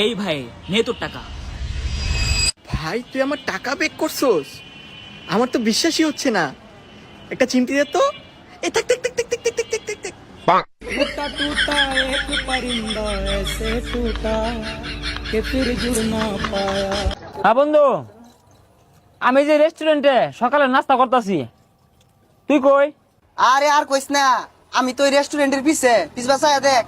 এই ভাই নে তোর টাকা। ভাই তুই আমার টাকা বেক করছস? আমার তো বিশ্বাসই হচ্ছে না। একটা চিমটি দে তো। এ থাক থাক থাক থাক থাক থাক থাক থাক থাক। टूटा टूटा एक परिंदा ऐसे टूटा कि फिर जुड़ ना पाया। হ্যাঁ বন্ধু, আমি যে রেস্টুরেন্টে সকালে নাস্তা করতেছি, তুই কই? আরে আর কইস না, আমি তো ওই রেস্টুরেন্টের পিছে বাসায় দেখ।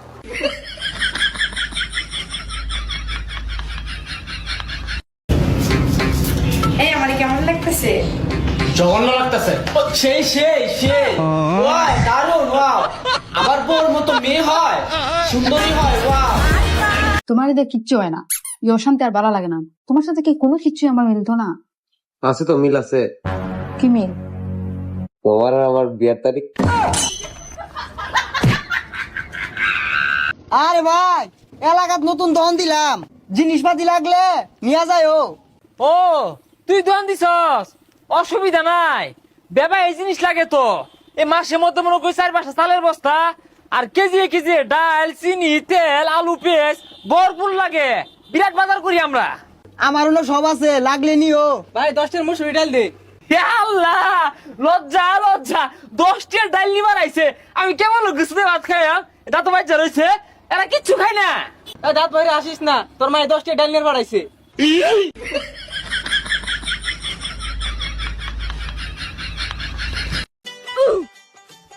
এই আমার কেমন লাগতেছে? জঘন্য লাগতেছে। সেই সেই সেই ওয়াও, দারুণ ওয়াও। আবার বোর মতো মেয়ে হয়, সুন্দরী হয়, ওয়াও। তোমার এদের কিচ্ছু হয় না, এই অশান্তি আর ভালো লাগে না। তোমার সাথে কি কোনো কিচ্ছুই আমার মিলতো না। আছে তো, মিল আছে। কি মিল? তোমার আর আমার বিয়ের তারিখ। আরে ভাই, এলাকাত নতুন দহন দিলাম, জিনিসপাতি লাগলে নিয়ে যায়। ও তুই দোকান দিছস, অসুবিধা নাই। বেবা এই জিনিস লাগে তো, এই মাসে মধ্যে মনে করি 4-5টা চালের বস্তা আর কেজি কেজি ডাল, চিনি, তেল, আলু, পেঁয়াজ ভরপুর লাগে। বিরাট বাজার করি আমরা। আমার হলো সব আছে, লাগলে নিও। ভাই 10টার মুসুরি ডাল দে। হে আল্লাহ, লজ্জা লজ্জা, 10টার ডাল নিবার আইছে। আমি কেমন গুছতে ভাত খাই, এটা তো বাচ্চা রয়েছে, এরা কিচ্ছু খায় না। দাঁত বাইরে আসিস না, তোর মায়ে 10টা ডাল নিয়ে বাড়াইছে।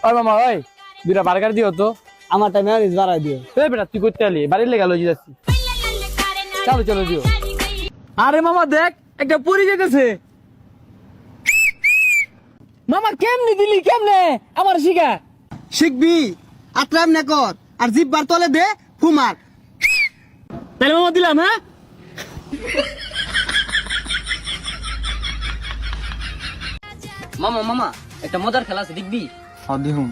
ওই মামা, ওই 2টা বার্গার দিও তো। আমার টাইমে আর বাড়াই দিও। এই বেটা তুই করতে আলি, বাড়ির লেগে লজি যাচ্ছি। চলো চলো দিও। আরে মামা দেখ, একটা পরি যেতেছে। মামা কেমনে দিলি, কেমনে আমার শিখা। শিখবি, আত্রাম না কর, আর জিব্বার তলে দে ফুমার। তাহলে মামা দিলাম। হ্যাঁ মামা মামা, একটা মজার খেলা আছে, দেখবি? দিহুম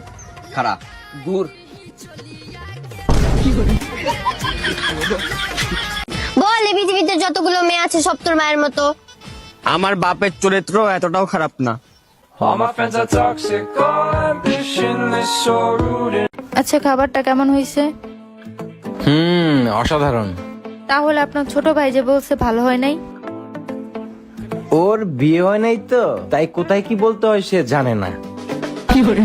খারাপ দূর। বল, এই পৃথিবীতে যতগুলো মেয়ে আছে সব তোর মায়ের মতো? আমার বাপের চরিত্র এতটাও খারাপ না। আচ্ছা, খাবারটা কেমন হয়েছে? অসাধারণ। তাহলে আপনার ছোট ভাই যে বলছে ভালো হয় নাই? ওর বিয়ে হয় নাই তো, তাই কোথায় কি বলতে হয় সে জানে না। কি করে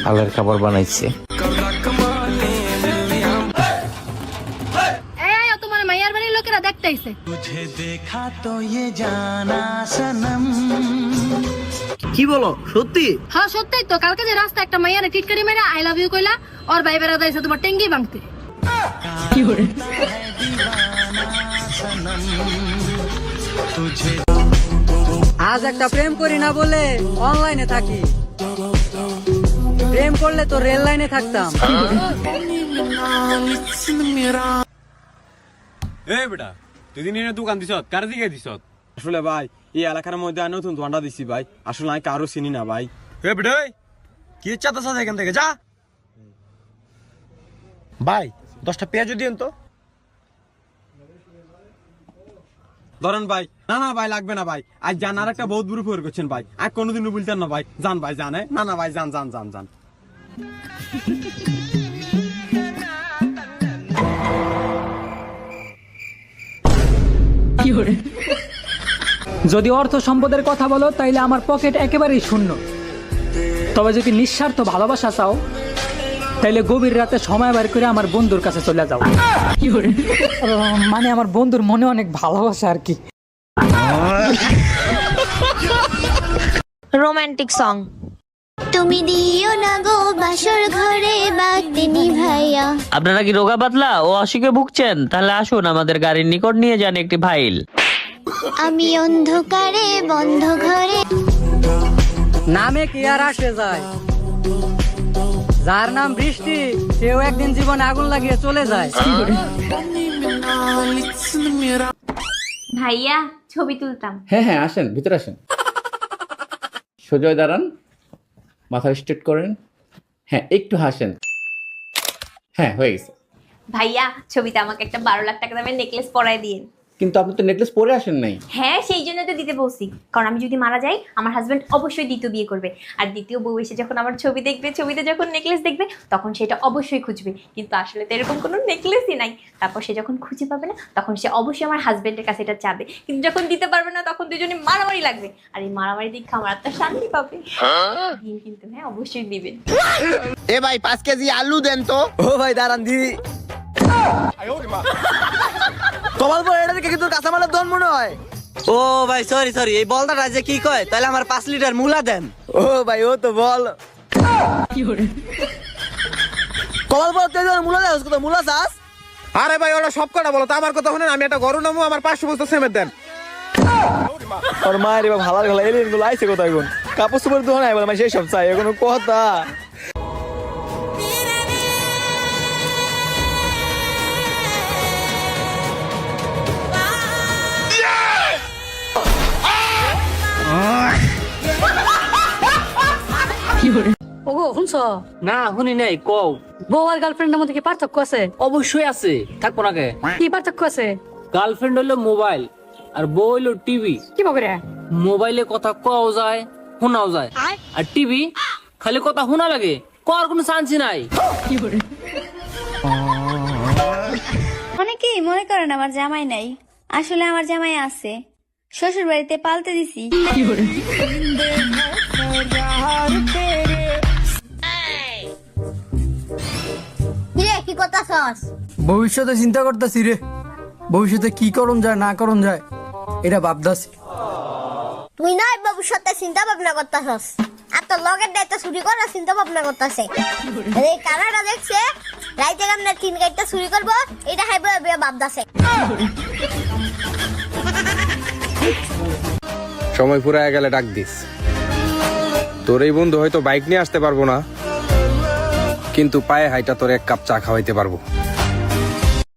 ভালোর খাবার বানাইছে। এই তোমার মাইয়ার বাড়ির লোকেরা দেখতে আইছে। কি বলো, সত্যি? হ্যাঁ সত্যিই তো, কালকে যে রাস্তা একটা মাইয়ারে টিটকারি মেরে আই লাভ ইউ কইলা, ওর ভাই বেড়া দাইছে তোমার টেঙ্গি ভাঙতে। আজ একটা প্রেম করি না বলে অনলাইনে থাকি, প্রেম করলে তো রেল লাইনে থাকতাম। এই বেটা, তুই দিন এনে দোকান দিছত, কার দিকে দিছত? আসলে ভাই, এই এলাকার মধ্যে আমি নতুন দোকানটা দিছি ভাই। আসলে আমি কারো চিনি না ভাই। এ বেটা, কি চাতাছ এখান থেকে যা। ভাই 10টা পেঁয়াজ দিন তো। ধরেন ভাই। না না ভাই, লাগবে না ভাই। আজ জান আর একটা বহুত বুড়ো ফোর করছেন ভাই, আর কোনোদিনও বলতেন না ভাই। জান ভাই, জানে না না ভাই, জান জান জান জান। যদি অর্থ সম্পদের কথা বলো তাইলে আমার পকেট একেবারেই শূন্য। তবে যদি নিঃস্বার্থ ভালোবাসা চাও তাইলে গভীর রাতে সময় বের করে আমার বন্ধুর কাছে চলে যাও। মানে আমার বন্ধুর মনে অনেক ভালোবাসা আর কি। Romantic song. তুমি দিও না গো বাসর ঘরে বাতি নিভাইয়া। আপনারা কি রোগা পাতলা ও অসুখে ভুগছেন? তাহলে আসুন আমাদের গাড়ির নিকট নিয়ে যান একটি ফাইল। আমি অন্ধকারে বন্ধ ঘরে। নামে কি আর আসে যায়, যার নাম বৃষ্টি সেও একদিন জীবনে আগুন লাগিয়ে চলে যায়। ভাইয়া ছবি তুলতাম। হ্যাঁ হ্যাঁ, আসেন, ভিতরে আসেন। সোজা দাঁড়ান, মাথা স্ট্রেট করেন। হ্যাঁ, একটু হাসেন। হ্যাঁ, হয়ে গেছে। ভাইয়া ছবিতে আমাকে একটা 12 লাখ টাকা দামের নেকলেস পরাই দিন। কিন্তু আপনি তো নেকলেস পরে আসেন নাই। হ্যাঁ, সেই জন্য তো দিতে বলছি, কারণ আমি যদি মারা যাই আমার হাজবেন্ড অবশ্যই দ্বিতীয় বিয়ে করবে, আর দ্বিতীয় বউ এসে যখন আমার ছবি দেখবে, ছবিতে যখন নেকলেস দেখবে তখন সেটা অবশ্যই খুঁজবে, কিন্তু আসলে তো এরকম কোনো নেকলেসই নাই। তারপর সে যখন খুঁজে পাবে না তখন সে অবশ্যই আমার হাজবেন্ডের কাছে এটা চাবে, কিন্তু যখন দিতে পারবে না তখন দুজনে মারামারি লাগবে, আর এই মারামারি দেখে আমার আত্মা শান্তি পাবে। দিন কিন্তু হ্যাঁ অবশ্যই দিবেন। এ ভাই 5 কেজি আলু দেন তো। ও ভাই দাঁড়ান দিদি। কমাল পর এটা দেখে কি তোর কাঁচামালের দন মনে হয়? ও ভাই সরি এই বলদাটা যে কি কয়, তাহলে আমার 5 লিটার মুলা দেন। ও ভাই ও তো বল কমাল পর তুই মুলা দেওয়া কত মুলা চাস? আরে ভাই ওরা সব কটা বলো তো, আমার কথা শুনেন। আমি একটা গরু নামু, আমার 500 বস্তা সিমেন্ট দেন। ওর মায়ের এবার ভালো গেল এলিয়েন গুলো আইছে কোথায় কোন কাপড় চোপড় দোকান নাই বলে সেই সব চাই কোনো কথা। ওগো শুনছো? না শুনি নাই, কও। বউ আর গার্লফ্রেন্ডের মধ্যে কি পার্থক্য আছে? অবশ্যই আছে, থাকবো না কে? কি পার্থক্য আছে? গার্লফ্রেন্ড হলো মোবাইল আর বউ হলো টিভি। কি বকরে? মোবাইলে কথা কও যায়, শোনাও যায়, আর টিভি খালি কথা শোনা লাগে, কর কোনো চান্সই নাই। অনেকেই মনে করেন আমার জামাই নাই, আসলে আমার জামাই আছে, শ্বশুর বাড়িতে পালতে দিছি। কি কথা সস? ভবিষ্যতে চিন্তা করতেছি রে, ভবিষ্যতে কি করণ যায় না করণ যায় এটা ভাবতাছি। তুই না ভবিষ্যতে চিন্তা ভাবনা করতেছস, আর তোর লগের দায়িত্ব চুরি করার চিন্তা ভাবনা করতেছে। এই কানাডা দেখছে রাইতে কামনা 3 গাইটা চুরি করবো, এটা হাইবে ভাবতাছে। সময় ফুরায় গেলে ডাক দিস। তোর এই বন্ধু হয়তো বাইক নিয়ে আসতে পারবো না, কিন্তু পায়ে হাইটা তোর 1 কাপ চা খাওয়াইতে পারবো।